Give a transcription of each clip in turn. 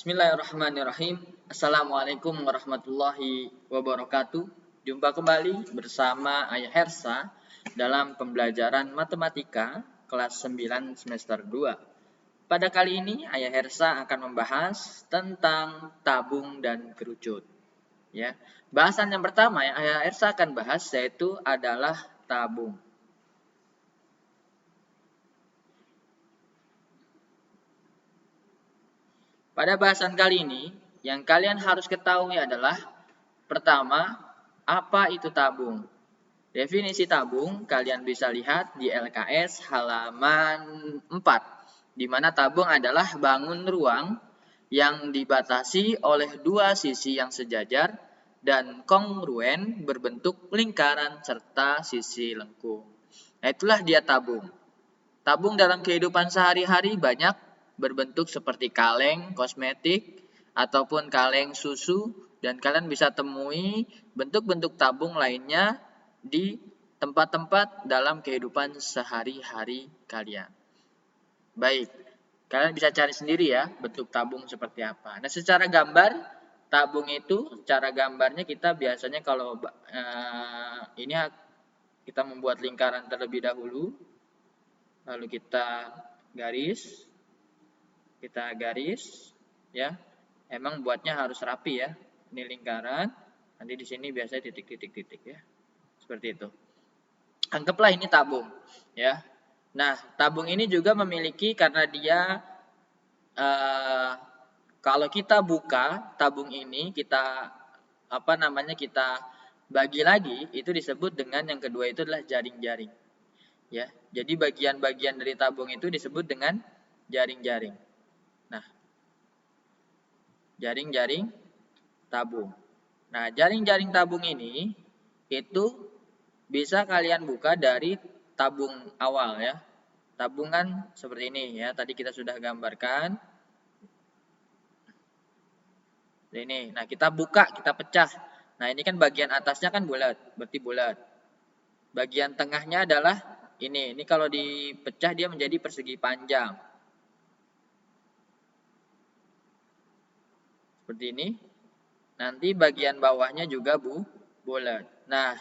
Bismillahirrahmanirrahim. Assalamualaikum warahmatullahi wabarakatuh. Jumpa kembali bersama Ayah Hersa dalam pembelajaran matematika kelas 9 semester 2. Pada kali ini Ayah Hersa akan membahas tentang tabung dan kerucut. Ya. Bahasan yang pertama yang Ayah Hersa akan bahas yaitu adalah tabung. Pada bahasan kali ini, yang kalian harus ketahui adalah pertama, apa itu tabung? Definisi tabung kalian bisa lihat di LKS halaman 4, di mana tabung adalah bangun ruang yang dibatasi oleh dua sisi yang sejajar dan kongruen berbentuk lingkaran serta sisi lengkung. Nah, itulah dia tabung. Tabung dalam kehidupan sehari-hari banyak berbentuk seperti kaleng kosmetik ataupun kaleng susu, dan kalian bisa temui bentuk-bentuk tabung lainnya di tempat-tempat dalam kehidupan sehari-hari kalian. Baik, kalian bisa cari sendiri ya bentuk tabung seperti apa. Nah, secara gambar tabung itu, cara gambarnya kita biasanya kalau ini kita membuat lingkaran terlebih dahulu, lalu kita garis ya. Emang buatnya harus rapi ya. Ini lingkaran, nanti di sini biasanya titik-titik ya. Seperti itu. Anggaplah ini tabung ya. Nah, tabung ini juga memiliki, karena dia kalau kita buka tabung ini, kita kita bagi lagi, itu disebut dengan yang kedua itu adalah jaring-jaring. Ya. Jadi bagian-bagian dari tabung itu disebut dengan jaring-jaring. Nah, jaring-jaring tabung. Nah, jaring-jaring tabung ini itu bisa kalian buka dari tabung awal ya. Tabung kan seperti ini ya. Tadi kita sudah gambarkan. Ini. Nah, kita buka, kita pecah. Nah, ini kan bagian atasnya kan bulat, berarti bulat. Bagian tengahnya adalah ini. Ini kalau dipecah dia menjadi persegi panjang. Seperti ini. Nanti bagian bawahnya juga bulat. Nah,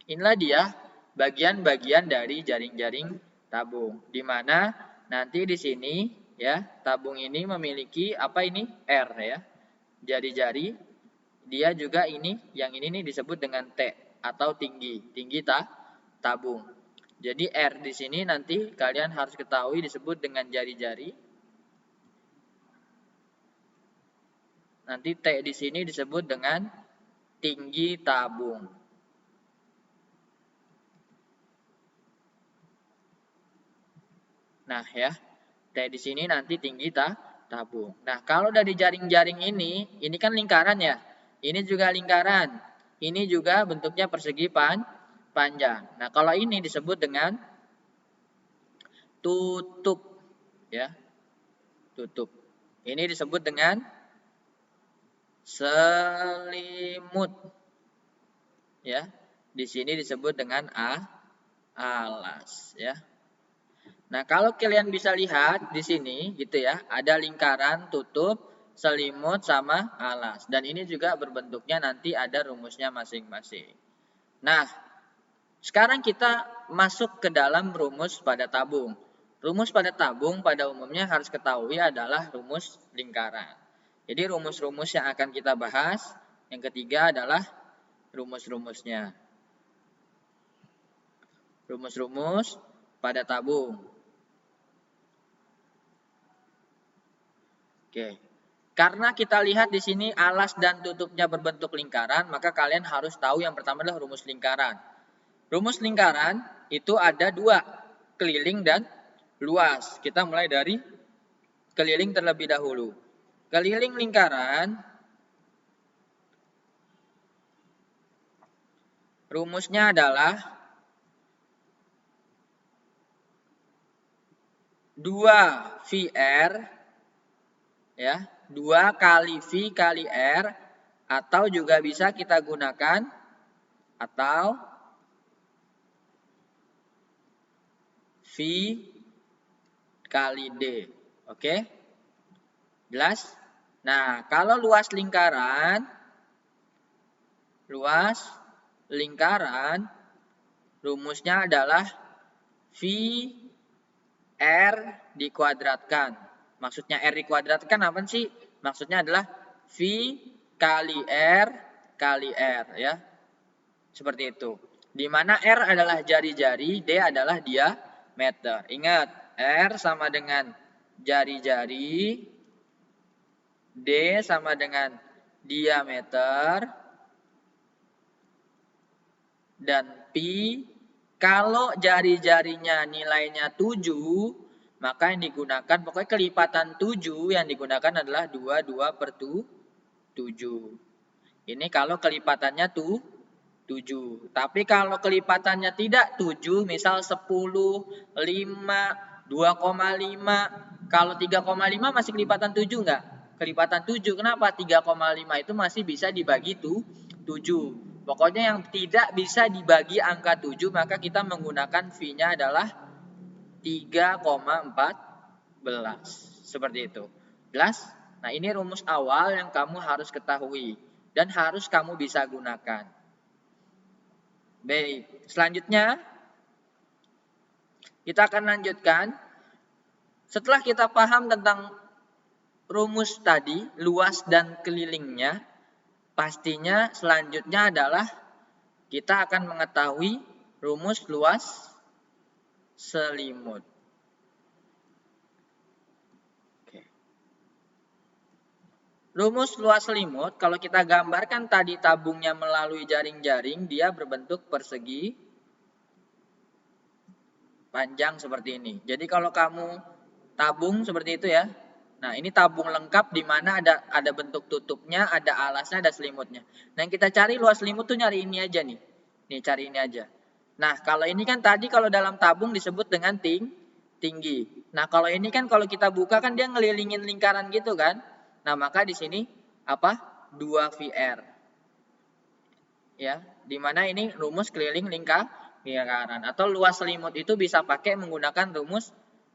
inilah dia bagian-bagian dari jaring-jaring tabung. Di mana nanti di sini ya, tabung ini memiliki apa ini? R ya. Jari-jari. Dia juga ini, yang ini nih disebut dengan T atau tinggi tabung. Jadi R di sini nanti kalian harus ketahui disebut dengan jari-jari. Nanti T di sini disebut dengan tinggi tabung. Nah ya, T di sini nanti tinggi tabung. Nah, kalau dari jaring-jaring ini kan lingkaran ya. Ini juga lingkaran. Ini juga bentuknya persegi panjang. Nah, kalau ini disebut dengan tutup ya. Tutup. Ini disebut dengan selimut. Ya. Di sini disebut dengan alas ya. Nah, kalau kalian bisa lihat di sini gitu ya, ada lingkaran, tutup, selimut sama alas. Dan ini juga berbentuknya nanti ada rumusnya masing-masing. Nah, sekarang kita masuk ke dalam rumus pada tabung. Rumus pada tabung pada umumnya harus ketahui adalah rumus lingkaran. Jadi rumus-rumus yang akan kita bahas, yang ketiga adalah rumus-rumusnya. Rumus-rumus pada tabung. Oke. Karena kita lihat di sini alas dan tutupnya berbentuk lingkaran, maka kalian harus tahu yang pertama adalah rumus lingkaran. Rumus lingkaran itu ada dua, keliling dan luas. Kita mulai dari keliling terlebih dahulu. Keliling lingkaran, rumusnya adalah 2VR ya, 2 kali V kali R, atau juga bisa kita gunakan atau V kali D. Oke? Jelas? Nah, kalau luas lingkaran rumusnya adalah V R dikuadratkan. Maksudnya R dikuadratkan apa sih? Maksudnya adalah V kali R kali R ya. Seperti itu. Di mana R adalah jari-jari, D adalah diameter. Ingat, R sama dengan jari-jari, D sama dengan diameter, dan pi. Kalau jari-jarinya nilainya 7, maka yang digunakan, pokoknya kelipatan 7 yang digunakan adalah 22/7. Ini kalau kelipatannya 7. Tapi kalau kelipatannya tidak 7, misal 10, 5, 2,5. Kalau 3,5 masih kelipatan 7 enggak? Kelipatan 7. Kenapa? 3,5 itu masih bisa dibagi 7. Pokoknya yang tidak bisa dibagi angka 7, maka kita menggunakan V-nya adalah 3,14. Seperti itu. Jelas? Nah, ini rumus awal yang kamu harus ketahui dan harus kamu bisa gunakan. Baik, selanjutnya kita akan lanjutkan. Setelah kita paham tentang rumus tadi, luas dan kelilingnya, pastinya selanjutnya adalah kita akan mengetahui rumus luas selimut. Oke. Rumus luas selimut, kalau kita gambarkan tadi tabungnya melalui jaring-jaring, dia berbentuk persegi panjang seperti ini. Jadi kalau kamu tabung seperti itu ya. Nah, ini tabung lengkap di mana ada bentuk tutupnya, ada alasnya, ada selimutnya. Nah, yang kita cari luas selimut tuh nyari ini aja nih. Nih, cari ini aja. Nah, kalau ini kan tadi kalau dalam tabung disebut dengan tinggi. Nah, kalau ini kan kalau kita buka kan dia ngelilingin lingkaran gitu kan. Nah, maka di sini apa? 2VR. Ya, di mana ini rumus keliling lingkaran atau luas selimut itu bisa pakai menggunakan rumus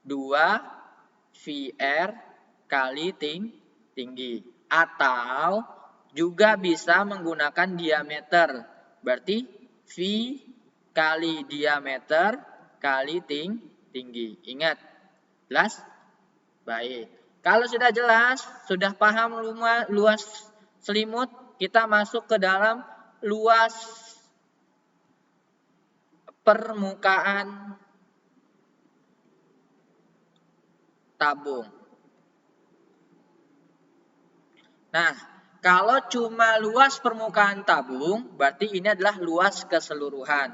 2VR kali tinggi. Atau juga bisa menggunakan diameter. Berarti V kali diameter kali tinggi. Ingat? Jelas? Baik. Kalau sudah jelas, sudah paham luas selimut, kita masuk ke dalam luas permukaan tabung. Nah, kalau cuma luas permukaan tabung, berarti ini adalah luas keseluruhan.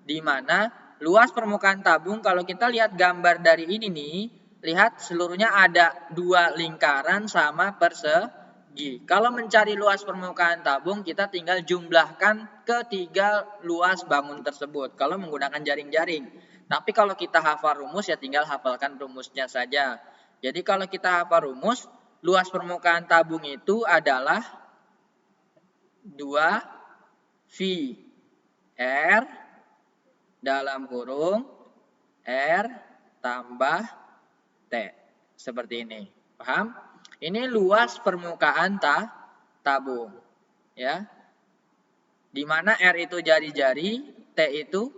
Di mana luas permukaan tabung, kalau kita lihat gambar dari ini nih, lihat seluruhnya ada 2 lingkaran sama persegi. Kalau mencari luas permukaan tabung, kita tinggal jumlahkan ketiga luas bangun tersebut. Kalau menggunakan jaring-jaring. Tapi kalau kita hafal rumus, ya tinggal hafalkan rumusnya saja. Jadi kalau kita hafal rumus, luas permukaan tabung itu adalah 2V R dalam kurung R tambah T. Seperti ini. Paham? Ini luas permukaan tabung. Ya. Di mana R itu jari-jari, T itu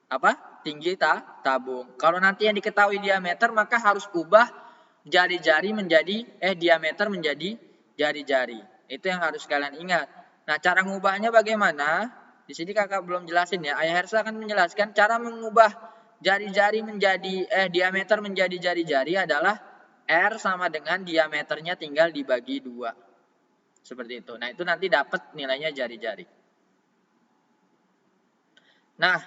apa? Tinggi tabung. Kalau nanti yang diketahui diameter, maka harus ubah jari-jari menjadi diameter menjadi jari-jari. Itu yang harus kalian ingat. Nah, cara mengubahnya bagaimana? Di sini kakak belum jelasin ya. Ayah Hersa akan menjelaskan cara mengubah jari-jari menjadi diameter menjadi jari-jari adalah R sama dengan diameternya tinggal dibagi 2. Seperti itu. Nah, itu nanti dapat nilainya jari-jari. Nah,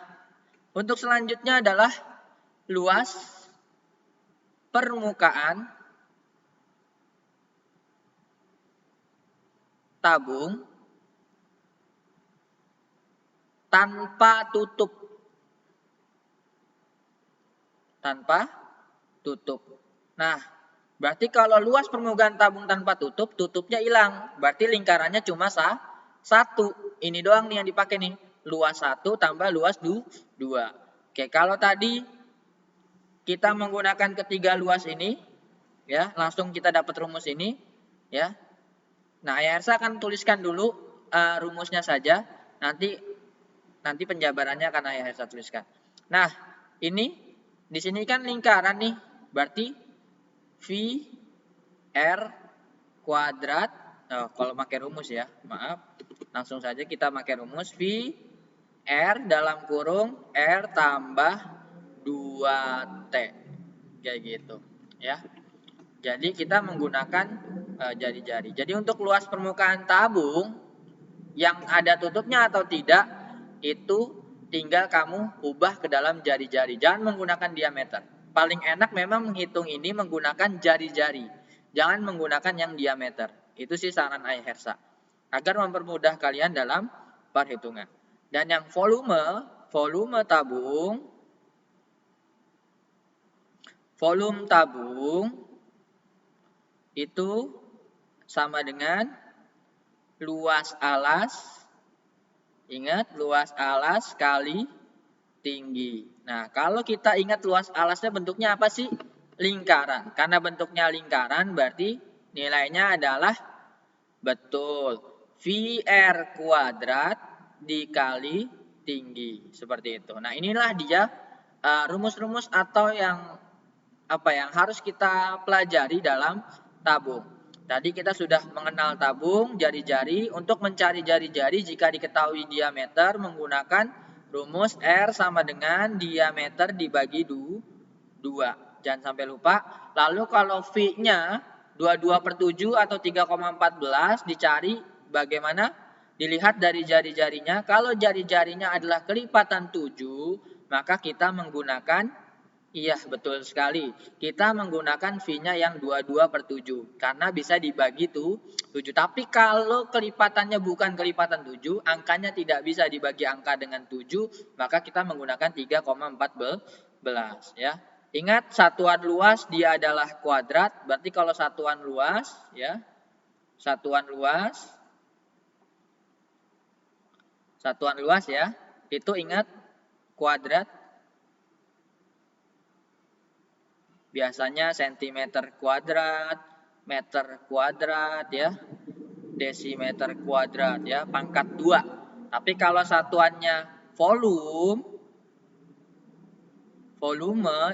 untuk selanjutnya adalah luas permukaan tabung tanpa tutup. Tanpa tutup. Nah, berarti kalau luas permukaan tabung tanpa tutup, tutupnya hilang. Berarti lingkarannya cuma satu. Ini doang nih yang dipakai nih. Luas 1 tambah luas 2. Oke, kalau tadi kita menggunakan ketiga luas ini, ya, langsung kita dapat rumus ini. ya. Nah, Ayah Hersa akan tuliskan dulu rumusnya saja, nanti penjabarannya akan Ayah Hersa tuliskan. Nah, ini di sini kan lingkaran nih, berarti V R kuadrat. Kalau pakai rumus ya, maaf. Langsung saja kita pakai rumus V R dalam kurung R tambah 2T. Kayak gitu, ya. Jadi kita menggunakan jari-jari. Jadi untuk luas permukaan tabung yang ada tutupnya atau tidak, itu tinggal kamu ubah ke dalam jari-jari. Jangan menggunakan diameter. Paling enak memang menghitung ini menggunakan jari-jari. Jangan menggunakan yang diameter. Itu sih saran Ayah Hersa. Agar mempermudah kalian dalam perhitungan. Dan yang volume tabung itu sama dengan luas alas. Ingat, luas alas kali tinggi. Nah, kalau kita ingat luas alasnya bentuknya apa sih? Lingkaran. Karena bentuknya lingkaran berarti nilainya adalah betul VR kuadrat dikali tinggi. Seperti itu. Nah, inilah dia rumus-rumus atau yang harus kita pelajari dalam tabung. Tadi kita sudah mengenal tabung, jari-jari. Untuk mencari jari-jari jika diketahui diameter menggunakan rumus R sama dengan diameter dibagi 2. Jangan sampai lupa. Lalu kalau V-nya 22/7 atau 3,14 dicari bagaimana? Dilihat dari jari-jarinya. Kalau jari-jarinya adalah kelipatan 7, maka kita menggunakan iya, betul sekali. Kita menggunakan V-nya yang 22/7. Karena bisa dibagi 7. Tapi kalau kelipatannya bukan kelipatan 7, angkanya tidak bisa dibagi angka dengan 7, maka kita menggunakan 3,14. Ya. Ingat, satuan luas dia adalah kuadrat. Berarti kalau satuan luas, ya, satuan luas ya, itu ingat kuadrat. Biasanya sentimeter kuadrat, meter kuadrat ya, desimeter kuadrat ya, pangkat 2. Tapi kalau satuannya volume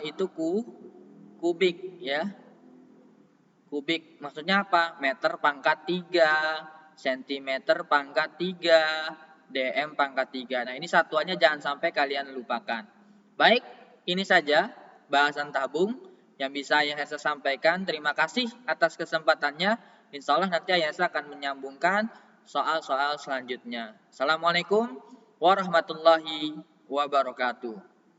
itu kubik ya. Kubik maksudnya apa? Meter pangkat 3, sentimeter pangkat 3, dm pangkat 3. Nah, ini satuannya jangan sampai kalian lupakan. Baik, ini saja bahasan tabung yang bisa Ayah Hersa sampaikan. Terima kasih atas kesempatannya. Insya Allah nanti Ayah Hersa akan menyambungkan soal-soal selanjutnya. Assalamualaikum warahmatullahi wabarakatuh.